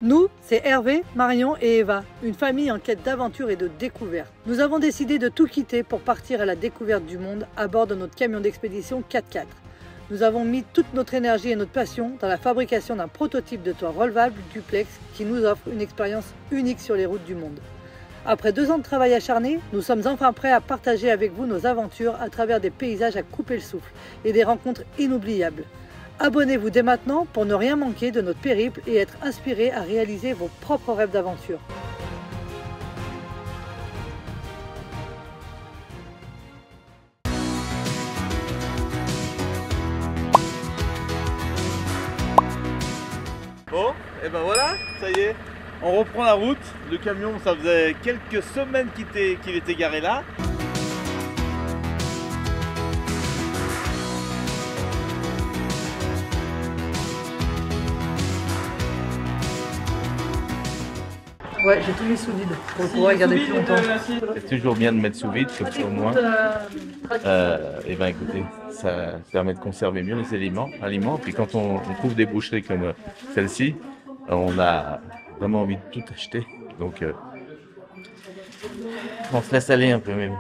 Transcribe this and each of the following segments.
Nous, c'est Hervé, Marion et Eva, une famille en quête d'aventure et de découverte. Nous avons décidé de tout quitter pour partir à la découverte du monde à bord de notre camion d'expédition 4x4. Nous avons mis toute notre énergie et notre passion dans la fabrication d'un prototype de toit relevable duplex qui nous offre une expérience unique sur les routes du monde. Après 2 ans de travail acharné, nous sommes enfin prêts à partager avec vous nos aventures à travers des paysages à couper le souffle et des rencontres inoubliables. Abonnez-vous dès maintenant pour ne rien manquer de notre périple et être inspiré à réaliser vos propres rêves d'aventure. Bon, et ben voilà, ça y est, on reprend la route. Le camion, ça faisait quelques semaines qu'il était garé là. Ouais, j'ai tout mis sous vide pour pouvoir garder plus longtemps. C'est toujours bien de mettre sous vide, comme ça au moins. Et ben écoutez, ça permet de conserver mieux les aliments. Puis quand on trouve des boucheries comme celle-ci, on a vraiment envie de tout acheter. Donc on se laisse aller un peu même.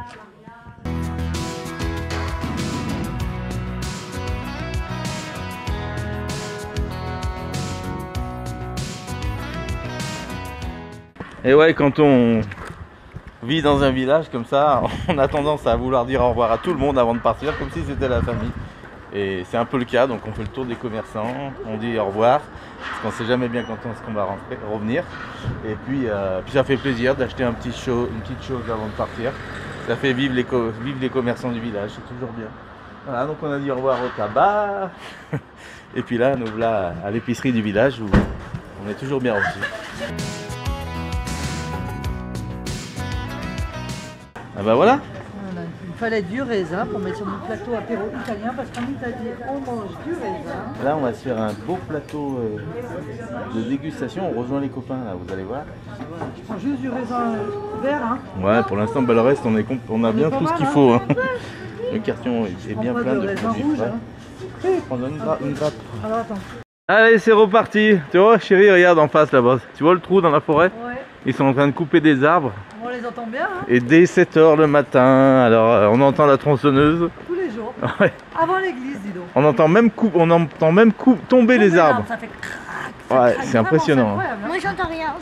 Et ouais, quand on vit dans un village comme ça, on a tendance à vouloir dire au revoir à tout le monde avant de partir, comme si c'était la famille. Et c'est un peu le cas, donc on fait le tour des commerçants, on dit au revoir, parce qu'on sait jamais bien quand est-ce qu'on va revenir. Et puis ça fait plaisir d'acheter une petite chose avant de partir. Ça fait vivre les commerçants du village, c'est toujours bien. Voilà, donc on a dit au revoir au tabac. Et puis là, nous voilà à l'épicerie du village où on est toujours bien reçus. Ah bah voilà. Voilà, il fallait du raisin pour mettre sur notre plateau apéro italien parce qu'en Italie on mange du raisin. Là on va se faire un beau plateau de dégustation, on rejoint les copains là, vous allez voir. Je prends juste du raisin vert. Hein. Ouais, pour l'instant bah, le reste on a bien tout ce qu'il faut. Hein. Le carton est bien plein de produits frais. Oui. Prends une grappe. Alors attends. Allez c'est reparti. Tu vois chérie, regarde en face là-bas. Tu vois le trou dans la forêt? Ouais. Ils sont en train de couper des arbres. On les entend bien. Hein. Et dès 7 h le matin, alors on entend la tronçonneuse. Tous les jours. Ouais. Avant l'église, dis donc. On entend même tomber les arbres. Ça fait crac. Ouais, c'est impressionnant. Hein. Moi j'entends rien.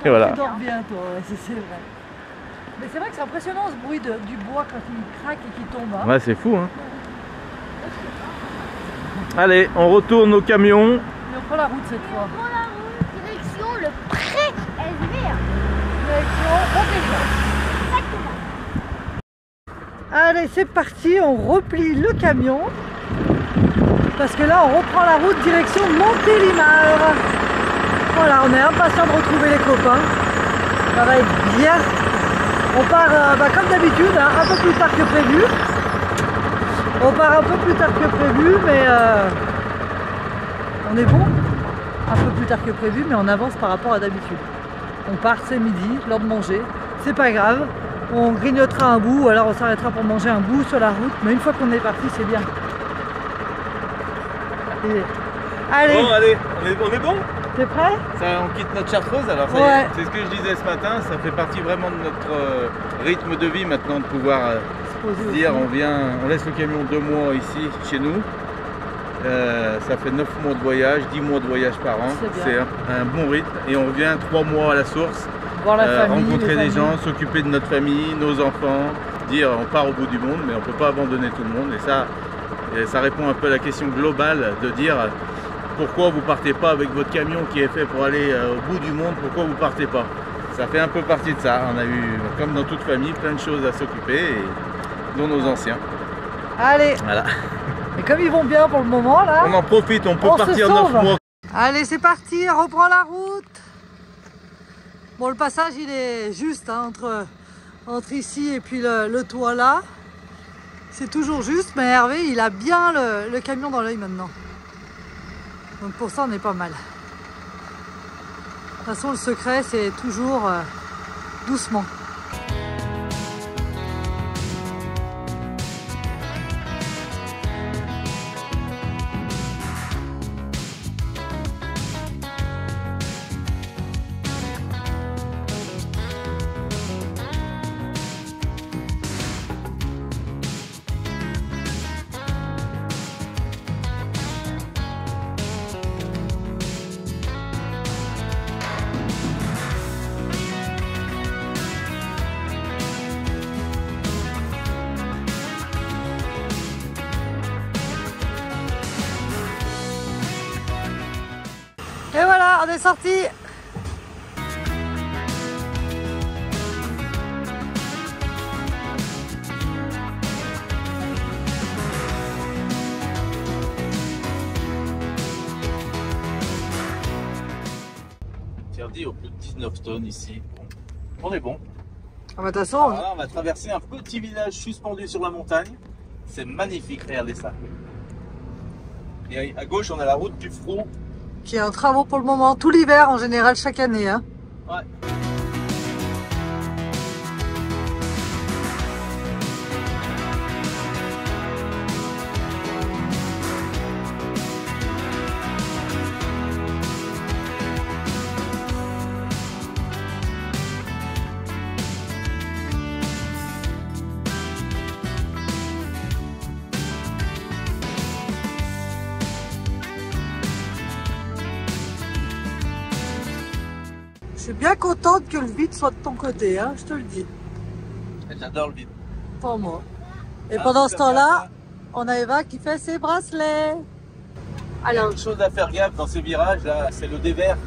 Et voilà. Tu dors bien toi, ouais, c'est vrai. Mais c'est vrai que c'est impressionnant ce bruit du bois quand il craque et qu'il tombe. Hein. Ouais, c'est fou hein. Allez, on retourne au camion. Et on prend la route cette fois. On prend la route, direction le pré SVR. Direction Montpellier. Allez, c'est parti, on replie le camion. Parce que là, on reprend la route direction Montélimar. Voilà, on est impatient de retrouver les copains. Ça va être bien. On part comme d'habitude, hein, un peu plus tard que prévu. On part un peu plus tard que prévu, mais on est bon. Un peu plus tard que prévu, mais on avance par rapport à d'habitude. On part, c'est midi, l'heure de manger. C'est pas grave. On grignotera un bout, ou alors on s'arrêtera pour manger un bout sur la route. Mais une fois qu'on est parti, c'est bien. Et... Allez. Bon, allez, on est bon? T'es prêt? Ça, on quitte notre chartreuse alors ça y est. C'est ce que je disais ce matin, ça fait partie vraiment de notre rythme de vie maintenant de pouvoir se dire on laisse le camion 2 mois ici chez nous. Ça fait 9 mois de voyage, 10 mois de voyage par an. C'est un bon rythme et on revient 3 mois à la source. Voir la famille, rencontrer des gens, s'occuper de notre famille, nos enfants, dire on part au bout du monde mais on ne peut pas abandonner tout le monde et ça répond un peu à la question globale de dire pourquoi vous partez pas avec votre camion qui est fait pour aller au bout du monde, pourquoi vous partez pas? Ça fait un peu partie de ça, on a eu comme dans toute famille plein de choses à s'occuper dont nos anciens. Allez. Voilà. Et comme ils vont bien pour le moment là, on en profite, on peut partir 9 mois. Allez c'est parti, on reprend la route. Bon le passage il est juste hein, entre ici et puis le toit là. C'est toujours juste, mais Hervé il a bien le camion dans l'œil maintenant. Donc pour ça on est pas mal. De toute façon le secret c'est toujours doucement. Voilà, on est sorti. Interdit aux plus de 19 tonnes ici. On est bon. Ah bah de toute façon, Alors là, on va traverser un petit village suspendu sur la montagne. C'est magnifique, regardez ça. Et à gauche, on a la route du Front. qui est en travaux pour le moment, tout l'hiver en général, chaque année. Hein. Ouais. Je suis bien contente que le vide soit de ton côté, hein, je te le dis. J'adore le vide. Pour moi. Et pendant ce temps-là, on a Eva qui fait ses bracelets. Alors, une chose à faire gaffe dans ces virages là, c'est le dévers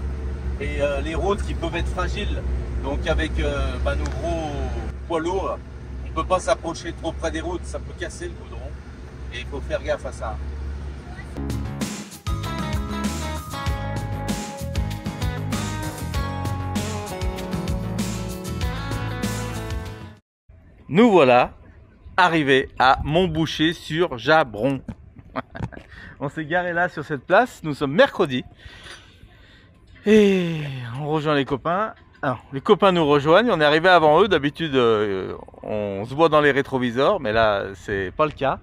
et les routes qui peuvent être fragiles. Donc avec nos gros poids lourds, on ne peut pas s'approcher trop près des routes, ça peut casser le goudron. Et il faut faire gaffe à ça. Nous voilà arrivés à Montboucher sur Jabron. On s'est garé là sur cette place, nous sommes mercredi. Et on rejoint les copains. Alors, les copains nous rejoignent, on est arrivé avant eux. D'habitude on se voit dans les rétroviseurs, mais là c'est pas le cas.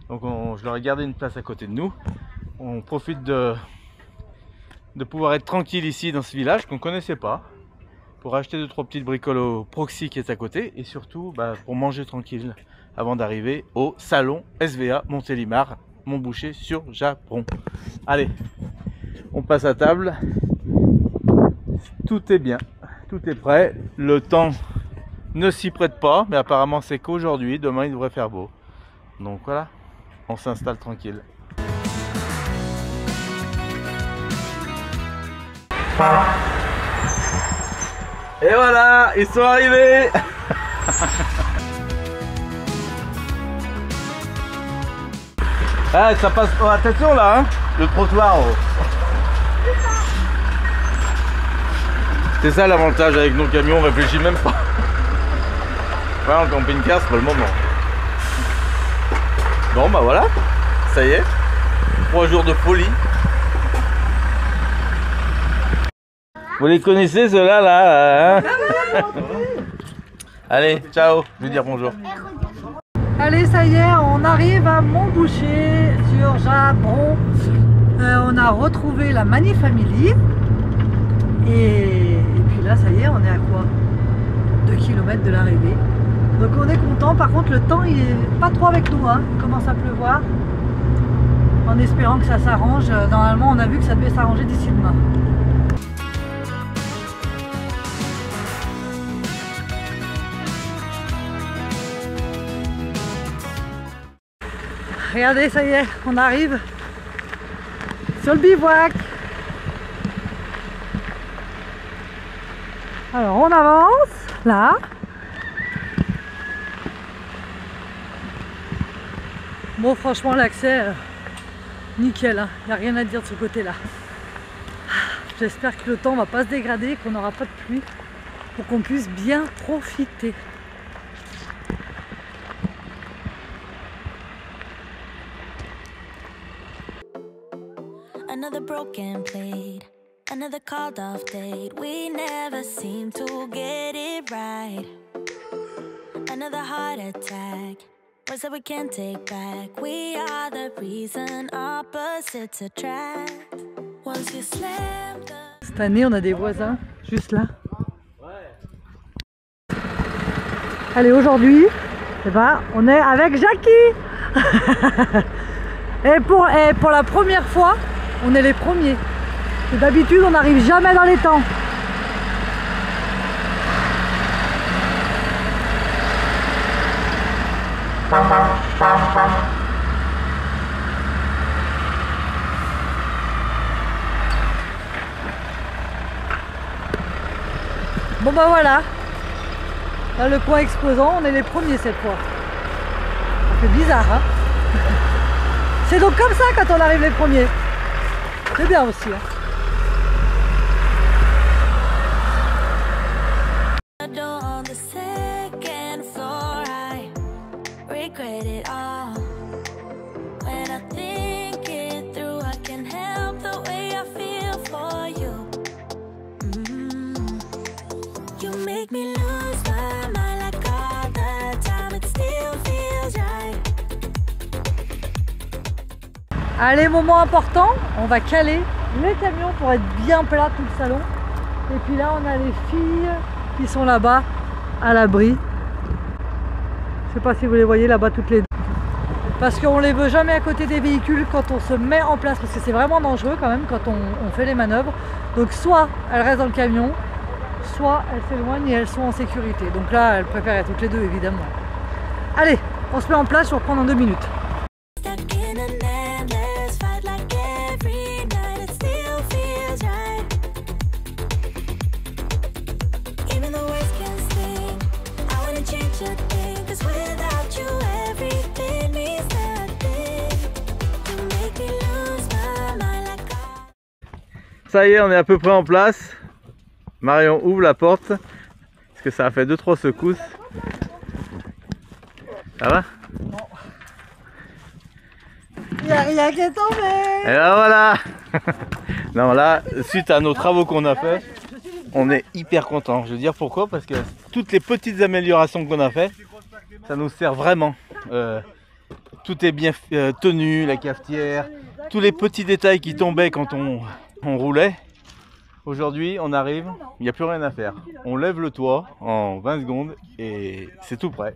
Donc je leur ai gardé une place à côté de nous. On profite de pouvoir être tranquille ici dans ce village qu'on connaissait pas, pour acheter 2-3 petites bricoles au Proxy qui est à côté, et surtout pour manger tranquille avant d'arriver au salon SVA Montélimar, Montboucher sur Jabron. Allez, on passe à table. Tout est bien, tout est prêt. Le temps ne s'y prête pas, mais apparemment c'est qu'aujourd'hui, demain il devrait faire beau. Donc voilà, on s'installe tranquille. Et voilà, ils sont arrivés. Ah, ça passe. Oh, attention là, hein, le trottoir. Oh. C'est ça l'avantage avec nos camions, on réfléchit même pas. Ouais, en camping-car, c'est pas le moment. Bon, bah voilà, ça y est. 3 jours de folie. Vous les connaissez ceux-là là, hein? Allez, ciao, je vais dire bonjour. Allez, ça y est, on arrive à Montboucher sur Jabron. On a retrouvé la Mani Family. Et puis là, ça y est, on est à quoi? 2 km de l'arrivée. Donc on est content. Par contre, le temps, il est pas trop avec nous. Hein. Il commence à pleuvoir. En espérant que ça s'arrange. Normalement, on a vu que ça devait s'arranger d'ici demain. Regardez, ça y est, on arrive sur le bivouac. Alors on avance, là. Bon, franchement, l'accès, nickel, hein. Il n'y a rien à dire de ce côté-là. J'espère que le temps ne va pas se dégrader, qu'on n'aura pas de pluie, pour qu'on puisse bien profiter. Another broken plate, another called off date. We never seem to get it right. Another heart attack, words that we can't take back. We are the reason opposites attract. Once you slam the... Cette année, on a des voisins juste là. Allez, aujourd'hui, eh ben, on est avec Jackie. et pour la première fois, on est les premiers. D'habitude, on n'arrive jamais dans les temps. Bon bah voilà. Là le coin exposant, on est les premiers cette fois. Ça fait bizarre hein. C'est donc comme ça quand on arrive les premiers. C'est bien aussi hein. On the second floor, I regret it all. When I think it through, I can help the way I feel for you. You make me lose my mind like all the time. It still feels right. Allez, moment important, on va caler les camions pour être bien plat tout le salon. Et puis là, on a les filles qui sont là-bas, à l'abri. Je sais pas si vous les voyez là-bas toutes les deux. Parce qu'on les veut jamais à côté des véhicules quand on se met en place, parce que c'est vraiment dangereux quand même quand on fait les manœuvres. Donc soit elles restent dans le camion, soit elles s'éloignent et elles sont en sécurité. Donc là, elles préfèrent être toutes les deux évidemment. Allez, on se met en place, je vais reprendre en 2 minutes. Ça y est, on est à peu près en place. Marion ouvre la porte parce que ça a fait 2-3 secousses. Ça va? Non. Il n'y a rien qui est tombé. Et ben voilà. Non là, suite à nos travaux qu'on a fait, on est hyper content. Je veux dire pourquoi? Parce que toutes les petites améliorations qu'on a fait, ça nous sert vraiment. Tout est bien tenu, la cafetière, tous les petits détails qui tombaient quand on roulait. Aujourd'hui on arrive, il n'y a plus rien à faire. On lève le toit en 20 secondes et c'est tout prêt.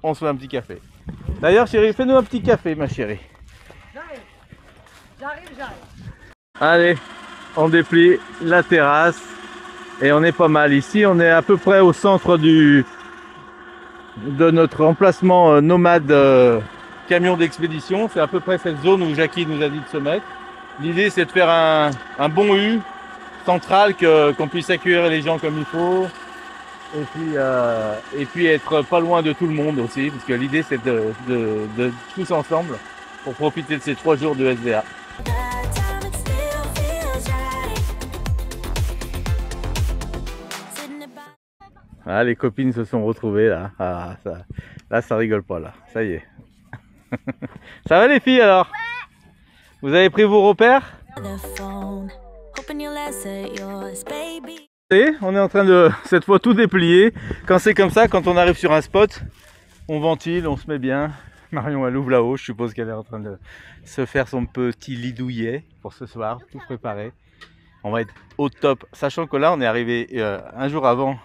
On se fait un petit café. D'ailleurs chérie, fais-nous un petit café ma chérie. J'arrive. Allez, on déplie la terrasse et on est pas mal. Ici on est à peu près au centre de notre emplacement nomade camion d'expédition. C'est à peu près cette zone où Jackie nous a dit de se mettre. L'idée c'est de faire un bon U central, qu'on puisse accueillir les gens comme il faut et puis être pas loin de tout le monde aussi, parce que l'idée c'est de tous ensemble pour profiter de ces 3 jours de SVA. Ah, les copines se sont retrouvées là. Ah, là ça rigole pas là, ça y est. Ça va les filles alors? Vous avez pris vos repères? Et on est en train de cette fois tout déplier. Quand c'est comme ça, quand on arrive sur un spot, on ventile, on se met bien. Marion elle ouvre là-haut, je suppose qu'elle est en train de se faire son petit lit douillet pour ce soir, tout préparé. On va être au top, sachant que là on est arrivé un jour avant.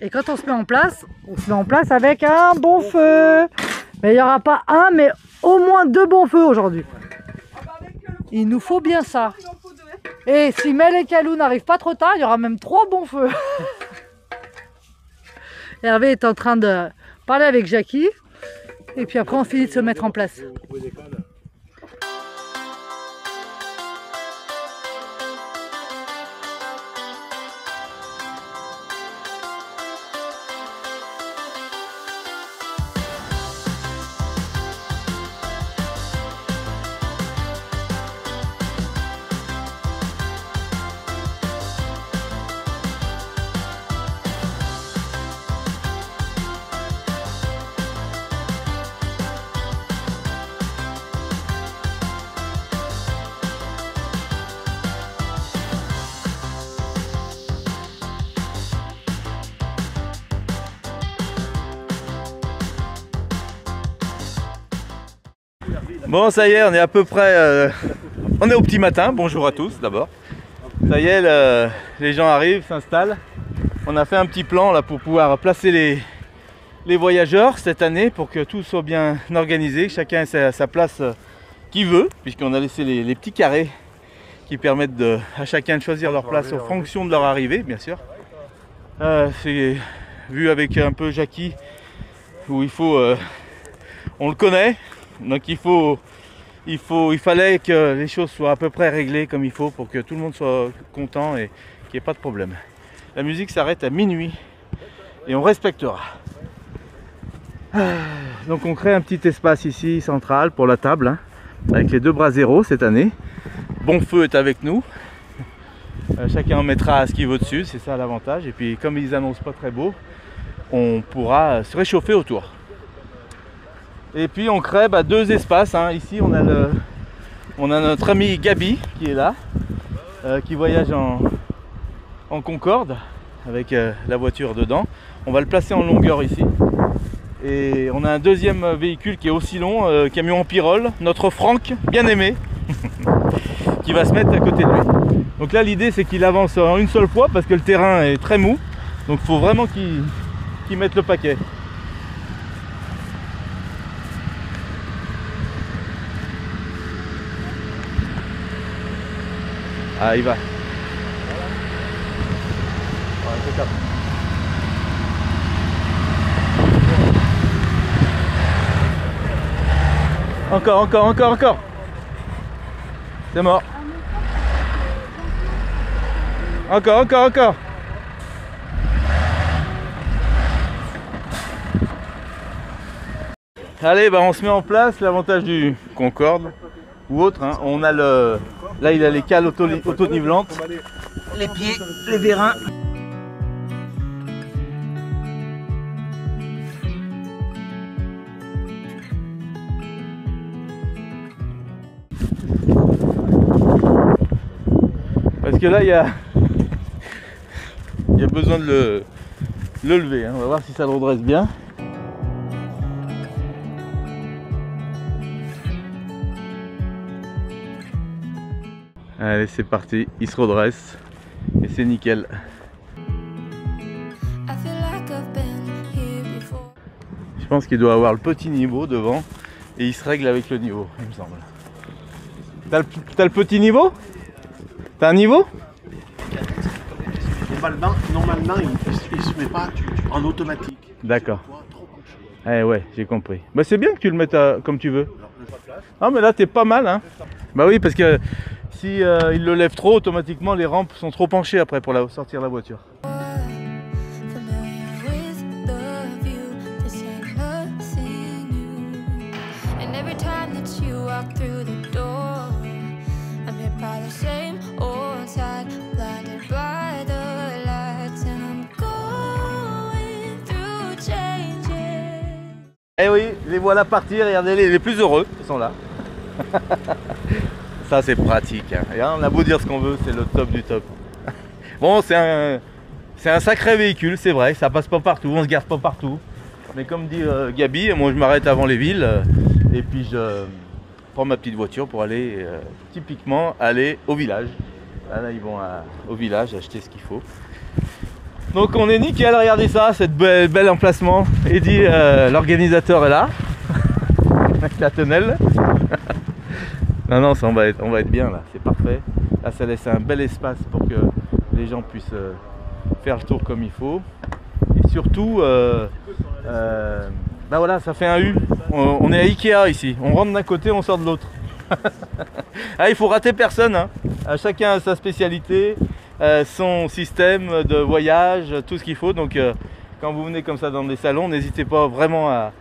Et quand on se met en place avec un bon feu. Mais il n'y aura pas un, mais au moins 2 bons feux aujourd'hui. Il nous faut bien ça. Et si Mel et Kalou n'arrivent pas trop tard, il y aura même 3 bons feux. Hervé est en train de parler avec Jackie. Et puis après on finit de se mettre en place. Bon ça y est, on est à peu près, on est au petit matin, bonjour à tous d'abord. Ça y est, les gens arrivent, s'installent. On a fait un petit plan là pour pouvoir placer les voyageurs cette année pour que tout soit bien organisé, chacun ait sa place qu'il veut, puisqu'on a laissé les petits carrés qui permettent à chacun de choisir leur place en fonction de leur arrivée, bien sûr. C'est vu avec un peu Jackie, où il faut, on le connaît, donc il fallait que les choses soient à peu près réglées comme il faut pour que tout le monde soit content et qu'il n'y ait pas de problème. La musique s'arrête à minuit et on respectera. Donc on crée un petit espace ici central pour la table, hein, avec les 2 bras zéro cette année. Bon Feu est avec nous. Chacun en mettra ce qu'il veut dessus, c'est ça l'avantage. Et puis comme ils annoncent pas très beau, on pourra se réchauffer autour. Et puis on crée 2 espaces, hein. Ici on a notre ami Gabi qui est là, qui voyage en Concorde avec la voiture dedans. On va le placer en longueur ici. Et on a un deuxième véhicule qui est aussi long, camion en pyrole, notre Franck, bien aimé, qui va se mettre à côté de lui. Donc là l'idée c'est qu'il avance en une seule fois parce que le terrain est très mou. Donc il faut vraiment qu'il mette le paquet. Ah, il va. Encore. C'est mort. Encore. Allez, on se met en place. L'avantage du Concorde ou autre, hein, on a là il a les cales auto-nivelantes, les pieds, les vérins. Parce que là il y a besoin de le lever, hein. On va voir si ça le redresse bien. Allez, c'est parti, il se redresse et c'est nickel. Je pense qu'il doit avoir le petit niveau devant et il se règle avec le niveau, il me semble. T'as le petit niveau? T'as un niveau? Normalement, il se met pas en automatique. D'accord. Ouais, j'ai compris. C'est bien que tu le mettes comme tu veux. Ah, mais là t'es pas mal, hein. Bah oui, parce que si il le lève trop, automatiquement les rampes sont trop penchées après pour sortir la voiture. Eh oui, les voilà partir, regardez, les plus heureux, ils sont là. Ça c'est pratique, hein. Et on a beau dire ce qu'on veut, c'est le top du top. Bon, c'est un sacré véhicule, c'est vrai, ça passe pas partout, on se gare pas partout. Mais comme dit Gabi, moi je m'arrête avant les villes et puis je prends ma petite voiture pour aller typiquement aller au village. Là ils vont au village acheter ce qu'il faut. Donc on est nickel, regardez ça, cette bel emplacement. Eddy, l'organisateur est là, avec la tonnelle. Non, ça, on va être bien là, c'est parfait. Là ça laisse un bel espace pour que les gens puissent faire le tour comme il faut. Et surtout, voilà, ça fait un U. On est à Ikea ici, on rentre d'un côté, on sort de l'autre. Ah, il faut rater personne, hein. Chacun a sa spécialité, son système de voyage, tout ce qu'il faut. Donc quand vous venez comme ça dans des salons, n'hésitez pas vraiment à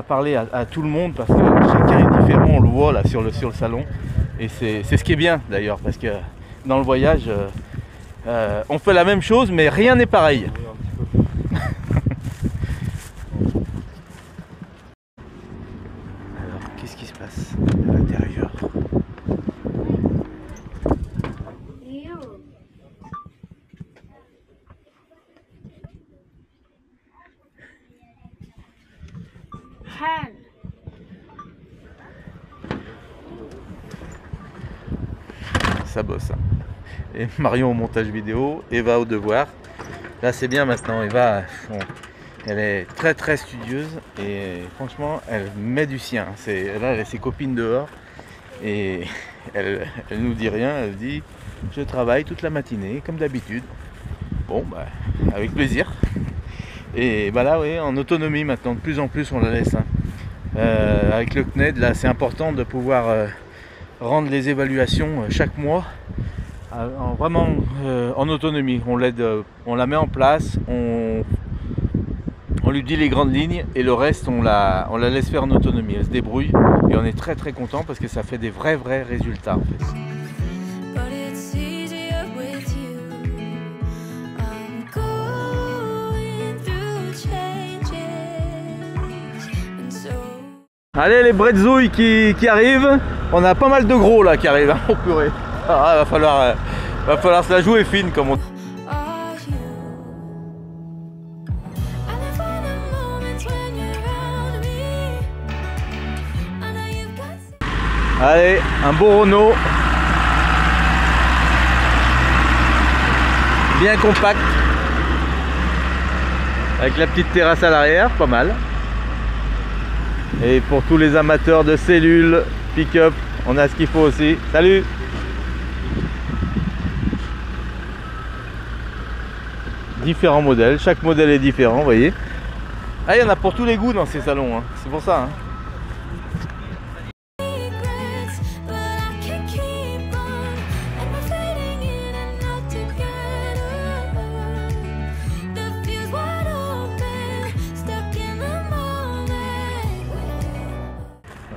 parler à tout le monde parce que chacun est différent, on le voit là sur le salon. Et c'est ce qui est bien d'ailleurs, parce que dans le voyage, on fait la même chose mais rien n'est pareil. Alors qu'est-ce qui se passe à l'intérieur? Ça bosse, hein. Et Marion au montage vidéo, Eva au devoir. Là c'est bien maintenant, Eva, elle est très studieuse et franchement elle met du sien. Là elle a ses copines dehors et elle nous dit rien, elle dit je travaille toute la matinée comme d'habitude. Bon avec plaisir. Et là oui, en autonomie maintenant, de plus en plus on la laisse, hein. Avec le CNED là c'est important de pouvoir rendre les évaluations chaque mois vraiment en autonomie. On l'aide, on la met en place, on lui dit les grandes lignes et le reste on la laisse faire en autonomie. Elle se débrouille et on est très très content parce que ça fait des vrais résultats en fait. Allez les bretzouilles qui arrivent, on a pas mal de gros là qui arrivent, hein, oh purée. Ah, va falloir se la jouer fine comme on dit. Allez, un beau Renault, bien compact, avec la petite terrasse à l'arrière, pas mal. Et pour tous les amateurs de cellules, pick-up, on a ce qu'il faut aussi. Salut! Différents modèles, chaque modèle est différent, vous voyez. Ah, il y en a pour tous les goûts dans ces salons, hein. C'est pour ça. Hein.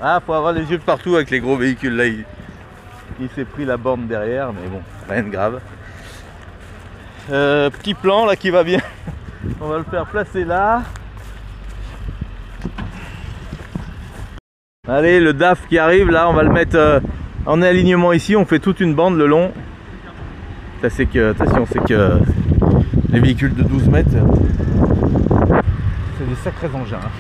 Ah, faut avoir les yeux de partout avec les gros véhicules là. Il s'est pris la borne derrière, mais bon, rien de grave. Petit plan là qui va bien. On va le faire placer là. Allez, le DAF qui arrive là, on va le mettre en alignement ici. On fait toute une bande le long. Ça c'est que, attention, c'est que les véhicules de 12 mètres, c'est des sacrés engins. Hein.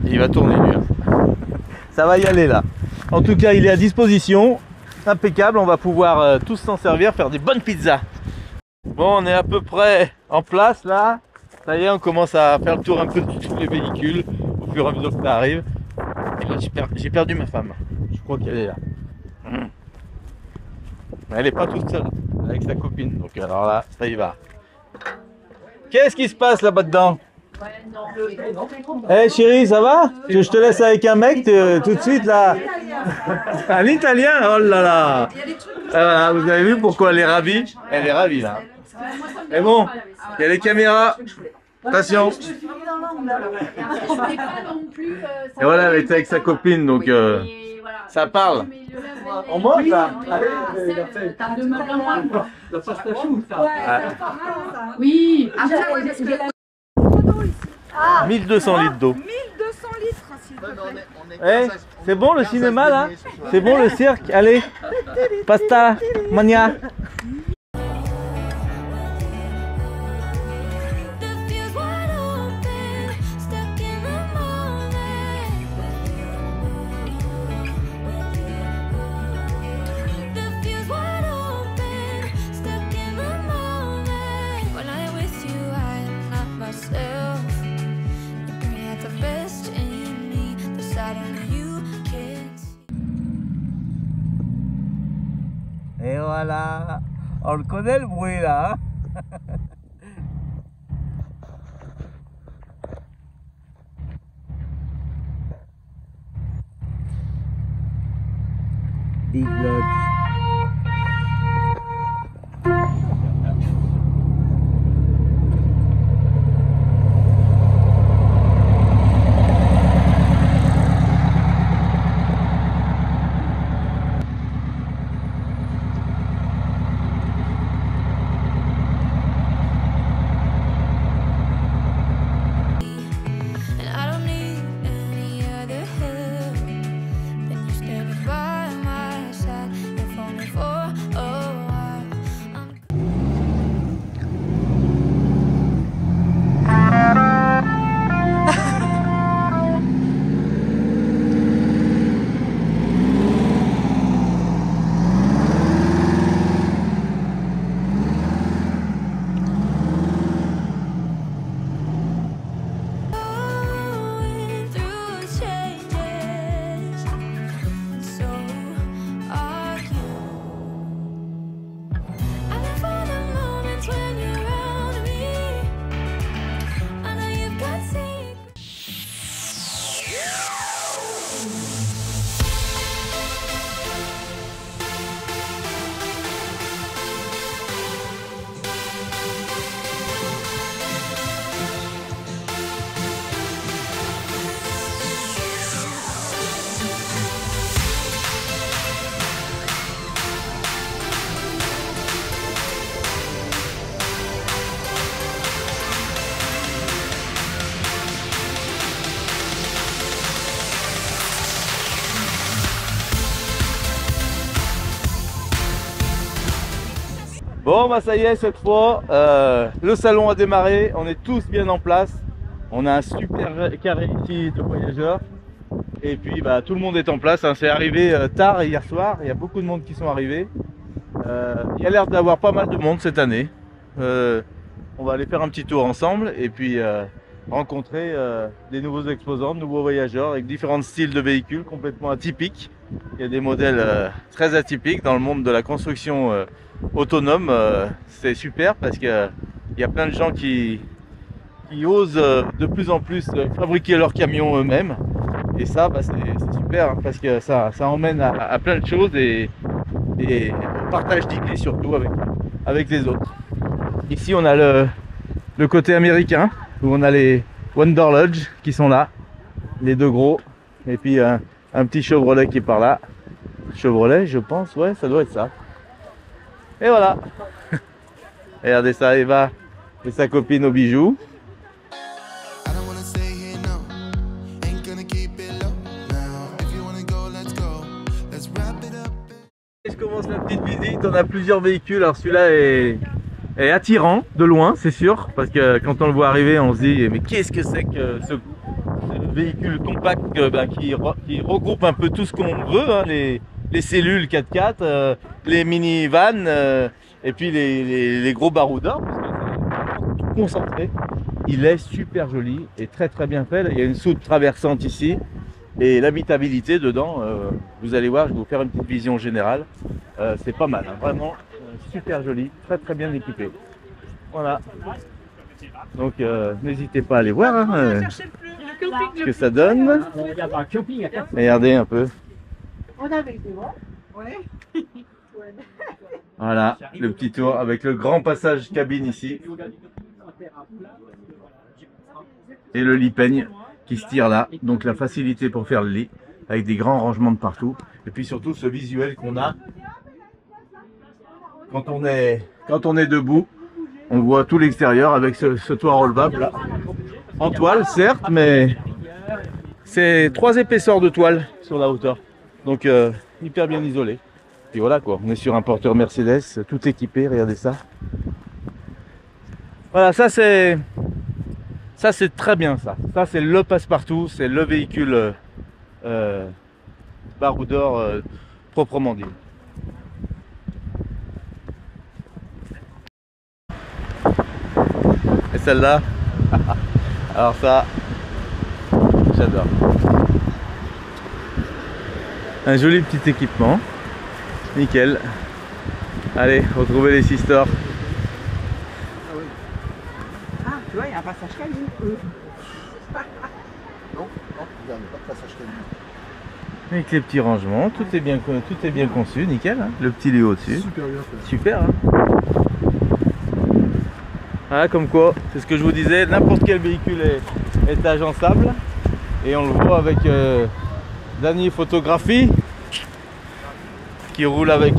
Il va tourner lui. Hein. Ça va y aller là. En tout cas, il est à disposition. Impeccable, on va pouvoir tous s'en servir, faire des bonnes pizzas. Bon, on est à peu près en place là. Ça y est, on commence à faire le tour un peu de tous les véhicules au fur et à mesure que ça arrive. Et là, j'ai perdu ma femme. Je crois qu'elle est là. Elle n'est pas toute seule, avec sa copine. Donc alors là, ça y va. Qu'est-ce qui se passe là-bas dedans? Hey chérie, ça va? Que je te laisse avec un mec tout de suite là. Un italien? Oh là là. Voilà, vous avez vu pourquoi elle est ravie? Elle est ravie là. Et bon, il y a les caméras. Attention. Et voilà, elle était avec sa copine, donc ça parle. On monte là. Oui. 1200 litres d'eau. 1200 litres. Eh, c'est bon le cinéma là? C'est bon le cirque? Allez, pasta, mania. Et voilà, on le connaît le bruit là. Hein. Big Lodge. Bon bah ça y est, cette fois le salon a démarré, on est tous bien en place. On a un super carré ici de voyageurs. Et puis bah, tout le monde est en place, hein. C'est arrivé tard hier soir, il y a beaucoup de monde qui sont arrivés. Il y a l'air d'avoir pas mal de monde cette année. On va aller faire un petit tour ensemble et puis rencontrer des nouveaux exposants, de nouveaux voyageurs avec différents styles de véhicules complètement atypiques. Il y a des modèles très atypiques dans le monde de la construction autonome. C'est super parce qu'il y a plein de gens qui osent de plus en plus fabriquer leurs camions eux-mêmes. Et ça, bah, c'est super hein, parce que ça emmène à plein de choses et on partage d'idées surtout avec les autres. Ici, on a le côté américain où on a les Wonder Lodge qui sont là, les deux gros, et puis un petit Chevrolet qui est par là. Chevrolet, je pense, ouais, ça doit être ça. Et voilà. Regardez ça, Eva et sa copine aux bijoux. Je commence la petite visite, on a plusieurs véhicules, alors celui-là est attirant de loin, c'est sûr, parce que quand on le voit arriver, on se dit mais qu'est-ce que c'est que ce véhicule compact qui regroupe un peu tout ce qu'on veut, hein, les cellules 4x4, les minivans, et puis les gros baroudeurs, parce que c'est tout concentré. Il est super joli et très bien fait. Il y a une soute traversante ici. Et l'habitabilité dedans, vous allez voir, je vais vous faire une petite vision générale. C'est pas mal, hein, vraiment super joli, très bien équipé. Voilà. Donc n'hésitez pas à aller voir hein, ce que ça donne. Regardez un peu. Voilà, le petit tour avec le grand passage cabine ici. Et le lit peigne qui se tire là, donc la facilité pour faire le lit avec des grands rangements de partout et puis surtout ce visuel qu'on a quand on est debout, on voit tout l'extérieur avec ce toit relevable là, en toile certes, mais c'est 3 épaisseurs de toile sur la hauteur, donc hyper bien isolé. Puis voilà quoi, on est sur un porteur Mercedes tout équipé, regardez ça. Voilà, ça c'est très bien ça. Ça c'est le passe-partout, c'est le véhicule baroudeur proprement dit. Et celle-là, alors ça, j'adore. Un joli petit équipement, nickel. Allez, retrouvez les sisters. Tu vois, il y a un passage cabine. Non, il n'y a pas de passage cabine. Avec les petits rangements, tout est bien conçu, nickel. Hein, le petit lit au-dessus. Super bien fait. Super. Hein, voilà, comme quoi, c'est ce que je vous disais, n'importe quel véhicule est agençable. Et on le voit avec Dany Photographie qui roule avec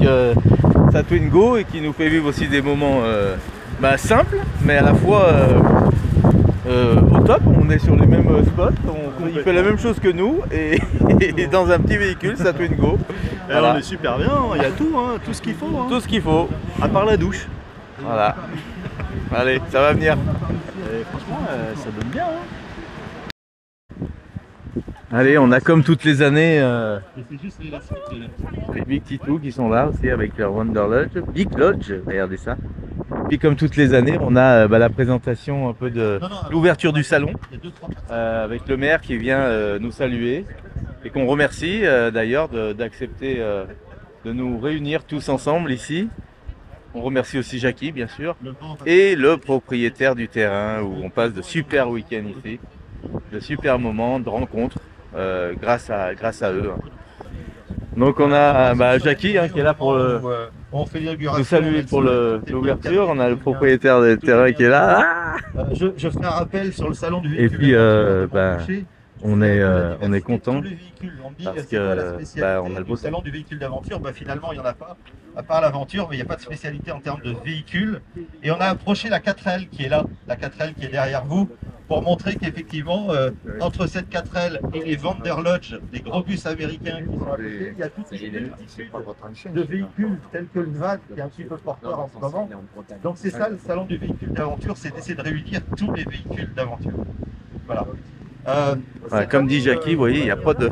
sa Twingo et qui nous fait vivre aussi des moments simples, mais à la fois au top. On est sur les mêmes spots, il fait la même chose que nous et dans un petit véhicule, sa Twingo. Voilà. On est super bien, il y a tout, hein, tout ce qu'il faut. Hein. Tout ce qu'il faut. À part la douche. Voilà. Allez, ça va venir. Et franchement, ça donne bien. Hein. Allez, on a comme toutes les années les Big Titou qui sont là aussi avec leur Wonder Lodge. Big Lodge, regardez ça. Puis comme toutes les années, on a la présentation un peu de l'ouverture du salon avec le maire qui vient nous saluer et qu'on remercie d'ailleurs d'accepter de nous réunir tous ensemble ici. On remercie aussi Jackie bien sûr et le propriétaire du terrain où on passe de super week-ends ici, de super moments de rencontres grâce à eux. Donc on a Jackie qui est là pour on fait nous saluer pour l'ouverture. On a le propriétaire du terrain qui est là. Je ferai un rappel sur le salon du et véhicule. puis on est content tous les véhicules. On me dit, parce c'est quoi la que spécialité on a le beau du salon du véhicule d'aventure. Finalement, il n'y en a pas. À part l'aventure, mais il n'y a pas de spécialité en termes de véhicules. Et on a approché la 4L qui est là, la 4L qui est derrière vous, pour montrer qu'effectivement, entre cette 4L et les Vanderlodge, les gros bus américains qui sont à côté, il y a toute une multitude de véhicules tels que le van, qui est un petit peu porteur en ce moment. Donc c'est ça le salon du véhicule d'aventure, c'est d'essayer de réunir tous les véhicules d'aventure. Voilà. Comme dit Jackie, vous voyez, il n'y a pas de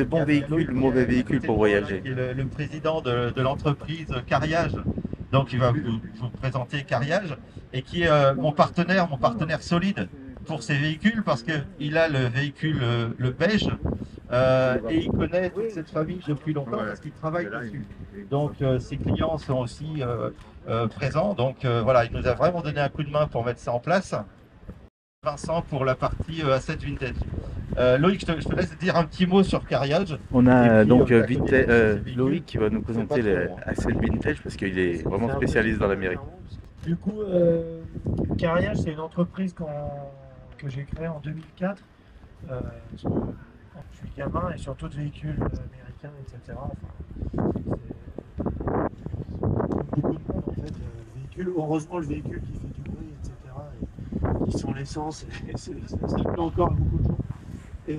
bons véhicules, de mauvais véhicules pour voyager. Le président de l'entreprise Cariage, donc il va vous présenter Cariage, et qui est mon partenaire solide pour ces véhicules, parce qu'il a le véhicule le beige, et il connaît toute cette famille depuis longtemps parce qu'il travaille dessus. Donc ses clients sont aussi présents, donc voilà, il nous a vraiment donné un coup de main pour mettre ça en place. Vincent pour la partie A7 Vintage. Loïc, je te laisse dire un petit mot sur Cariage. On a donc Loïc qui va nous présenter les A7 Vintage parce qu'il est vraiment spécialiste dans l'Amérique. Du coup, Cariage, c'est une entreprise que j'ai créée en 2004. Je suis gamin et sur d'autres véhicules américains, etc. Enfin, beaucoup de monde en fait. Heureusement, le véhicule qui fait du bruit, etc. Qui sont l'essence, et ça plaît encore à beaucoup de gens. Et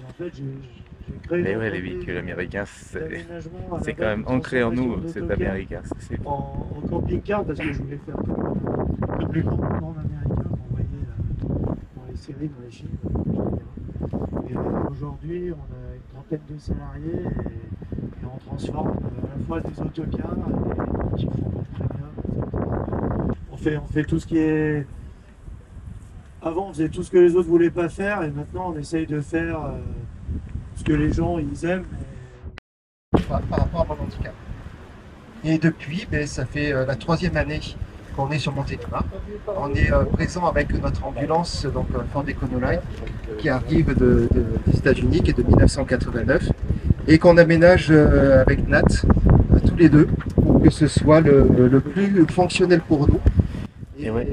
en fait, j'ai créé. Mais ouais, les véhicules américains, c'est quand même ancré en nous, c'est américain. En camping-car, parce que je voulais faire le plus grand monde américain qu'on voyait dans les séries, dans les films. Et aujourd'hui, on a une trentaine de salariés et on transforme à la fois des autocars et qui font très bien. On fait tout ce qui est. Avant, on faisait tout ce que les autres voulaient pas faire, et maintenant, on essaye de faire ce que les gens ils aiment. Par rapport à mon handicap. Et depuis, ça fait la 3e année qu'on est sur Montélimar. On est présent avec notre ambulance, donc Ford Econoline, qui arrive des États-Unis, qui est de 1989, et qu'on aménage avec Nat, tous les deux, pour que ce soit le plus fonctionnel pour nous. Et en fait,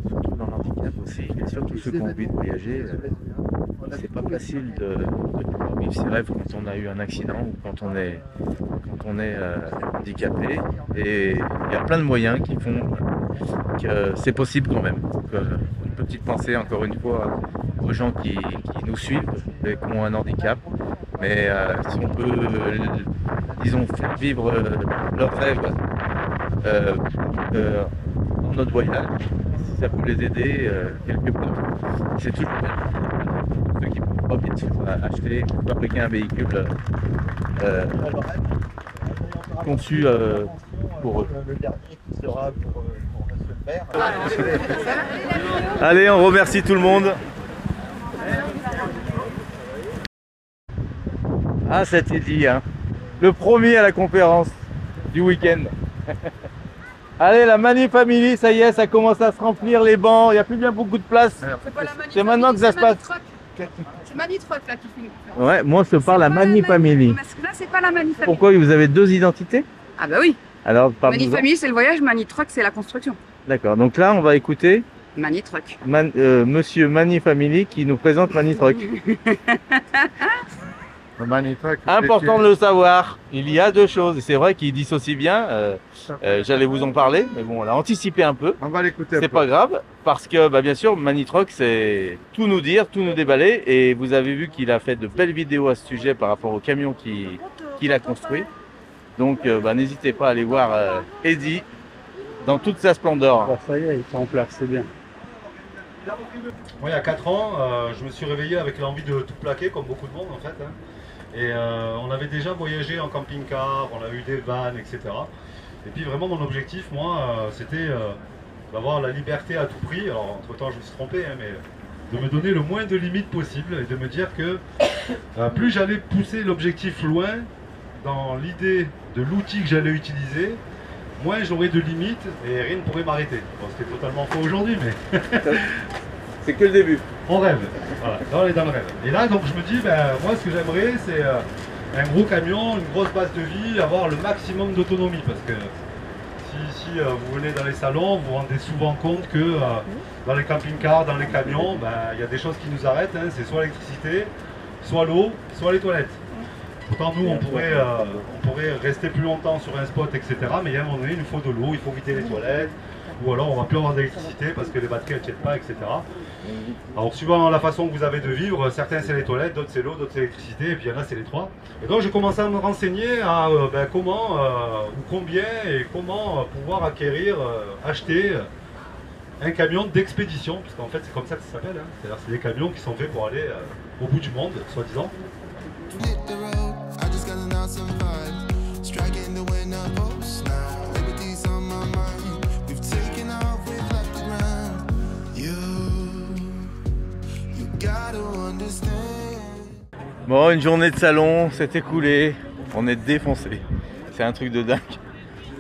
surtout dans l'handicap aussi, et surtout ceux qui ont envie de voyager, c'est pas facile de pouvoir vivre ses rêves quand on a eu un accident ou quand on est handicapé. Et il y a plein de moyens qui font que c'est possible quand même. Donc, une petite pensée encore une fois aux gens qui nous suivent et qui ont un handicap. Mais si on peut, disons, faire vivre leurs rêves dans notre voyage, si ça peut les aider quelque part, c'est toujours bien. Ceux qui ne peuvent pas bien sûr acheter, fabriquer un véhicule conçu pour eux. Le dernier qui sera pour Monsieur le maire. Allez, on remercie tout le monde. Ah, c'était dit, hein. Le premier à la conférence du week-end. Allez, la Mani Family, ça y est, ça commence à se remplir les bancs, il n'y a plus bien beaucoup de place. C'est maintenant que ça se passe. C'est Mani Truck là qui fait. Ouais, moi je parle à Mani Family. Parce que là, c'est pas la Mani Family. Pourquoi vous avez deux identités? Ah bah oui. Alors, Mani Family, c'est le voyage, Mani Truck, c'est la construction. D'accord, donc là, on va écouter Mani Truck. Monsieur Mani Family qui nous présente Mani Truck. Important de le savoir, il y a deux choses. C'est vrai qu'il dissocie bien, j'allais vous en parler, mais bon, on a anticipé un peu. On va l'écouter. C'est pas grave, parce que bien sûr, Mani Truck, c'est tout nous dire, tout nous déballer. Et vous avez vu qu'il a fait de belles vidéos à ce sujet par rapport au camion qu'il a construit. Donc n'hésitez pas à aller voir Eddy dans toute sa splendeur. Ça y est, il est en place, c'est bien. Moi, il y a 4 ans, je me suis réveillé avec l'envie de tout plaquer, comme beaucoup de monde en fait. Hein. Et on avait déjà voyagé en camping-car, on a eu des vannes, etc. Et puis vraiment mon objectif, moi, c'était d'avoir la liberté à tout prix. Alors entre-temps, je me suis trompé, hein, mais de me donner le moins de limites possible et de me dire que plus j'allais pousser l'objectif loin dans l'idée de l'outil que j'allais utiliser, moins j'aurais de limites et rien ne pourrait m'arrêter. Bon, c'était totalement faux aujourd'hui, mais... C'est que le début. On rêve. Voilà, là on est dans le rêve. Et là, donc je me dis, moi ce que j'aimerais, c'est un gros camion, une grosse base de vie, avoir le maximum d'autonomie. Parce que si vous venez dans les salons, vous vous rendez souvent compte que dans les camping-cars, dans les camions, il y a des choses qui nous arrêtent, hein, c'est soit l'électricité, soit l'eau, soit les toilettes. Pourtant nous on pourrait rester plus longtemps sur un spot, etc. Mais il y a un moment donné, il nous faut de l'eau, il faut vider les toilettes, ou alors on va plus avoir d'électricité parce que les batteries ne tiennent pas, etc. Alors suivant la façon que vous avez de vivre, certains c'est les toilettes, d'autres c'est l'eau, d'autres c'est l'électricité, et puis il y en a c'est les trois. Et donc j'ai commencé à me renseigner à comment ou combien et comment pouvoir acquérir, acheter un camion d'expédition, parce qu'en fait c'est comme ça que ça s'appelle, hein. C'est-à-dire c'est des camions qui sont faits pour aller au bout du monde, soi-disant. Bon, une journée de salon s'est écoulée, on est défoncé. C'est un truc de dingue.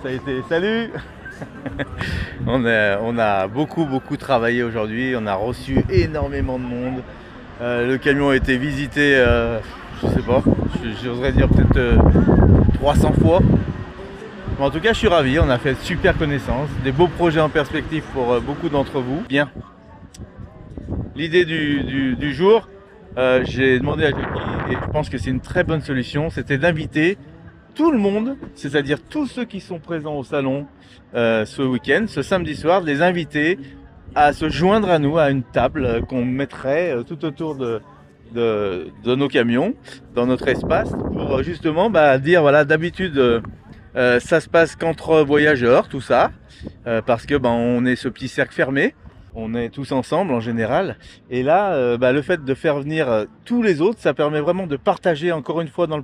Ça a été... Salut. On a beaucoup travaillé aujourd'hui, on a reçu énormément de monde. Le camion a été visité, je sais pas, j'oserais dire peut-être 300 fois. Mais en tout cas, je suis ravi, on a fait super connaissance, des beaux projets en perspective pour beaucoup d'entre vous. Bien. L'idée du jour, j'ai demandé à Jackie, et je pense que c'est une très bonne solution, c'était d'inviter tout le monde, c'est-à-dire tous ceux qui sont présents au salon ce week-end, ce samedi soir, de les inviter à se joindre à nous à une table qu'on mettrait tout autour de nos camions, dans notre espace, pour justement dire voilà, d'habitude ça se passe qu'entre voyageurs, tout ça, parce que on est ce petit cercle fermé. On est tous ensemble en général, et là le fait de faire venir tous les autres, ça permet vraiment de partager, encore une fois dans le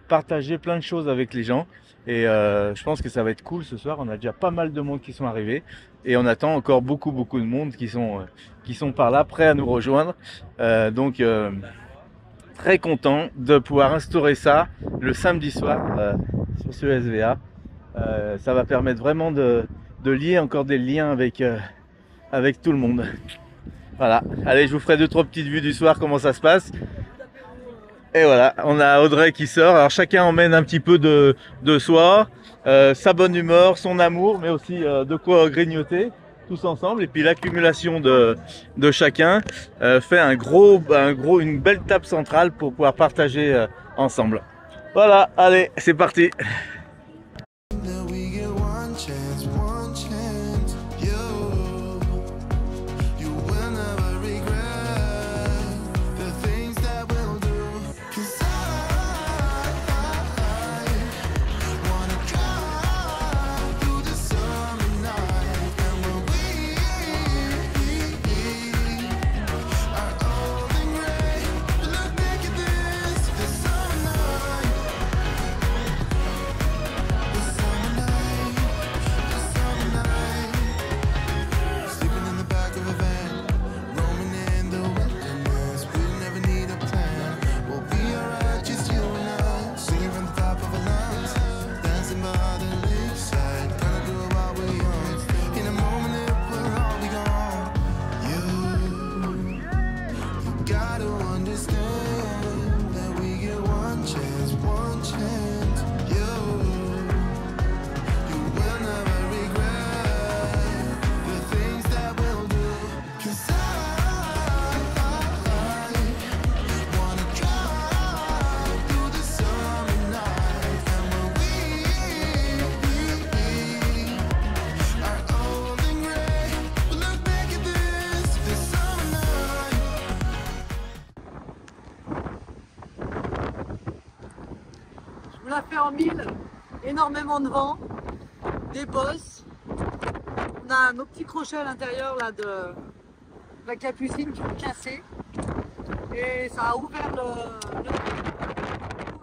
partager plein de choses avec les gens, et je pense que ça va être cool ce soir. On a déjà pas mal de monde qui sont arrivés, et on attend encore beaucoup de monde qui sont par là, prêts à nous rejoindre, donc très content de pouvoir instaurer ça le samedi soir sur ce SVA. Ça va permettre vraiment de lier encore des liens avec tout le monde. Voilà, allez, je vous ferai 2-3 petites vues du soir, comment ça se passe. Et voilà, on a Audrey qui sort. Alors chacun emmène un petit peu de soi, sa bonne humeur, son amour, mais aussi de quoi grignoter tous ensemble. Et puis l'accumulation de chacun fait une belle table centrale pour pouvoir partager ensemble. Voilà, allez, c'est parti. On l'a fait en 1000, énormément de vent, des bosses. On a nos petits crochets à l'intérieur là de la capucine qui ont cassé. Et ça a ouvert le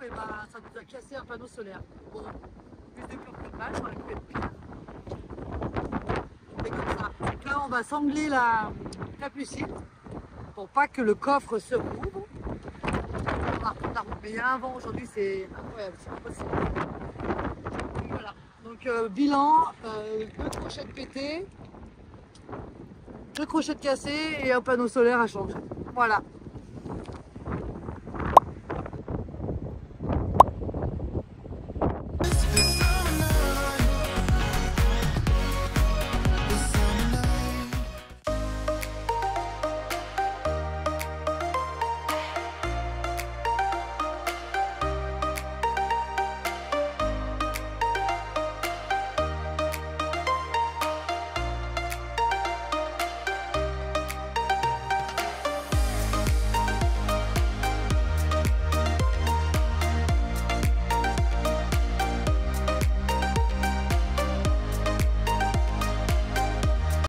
et ça nous a cassé un panneau solaire. Bon, plus de peur que de mal, on a pu être pire. On fait comme ça. Donc là on va sangler la capucine pour pas que le coffre se rouvre. Mais il y a un vent aujourd'hui, c'est incroyable, c'est impossible. Donc voilà, donc bilan, 2 crochets pétés, 2 crochets cassés et un panneau solaire à changer. Voilà.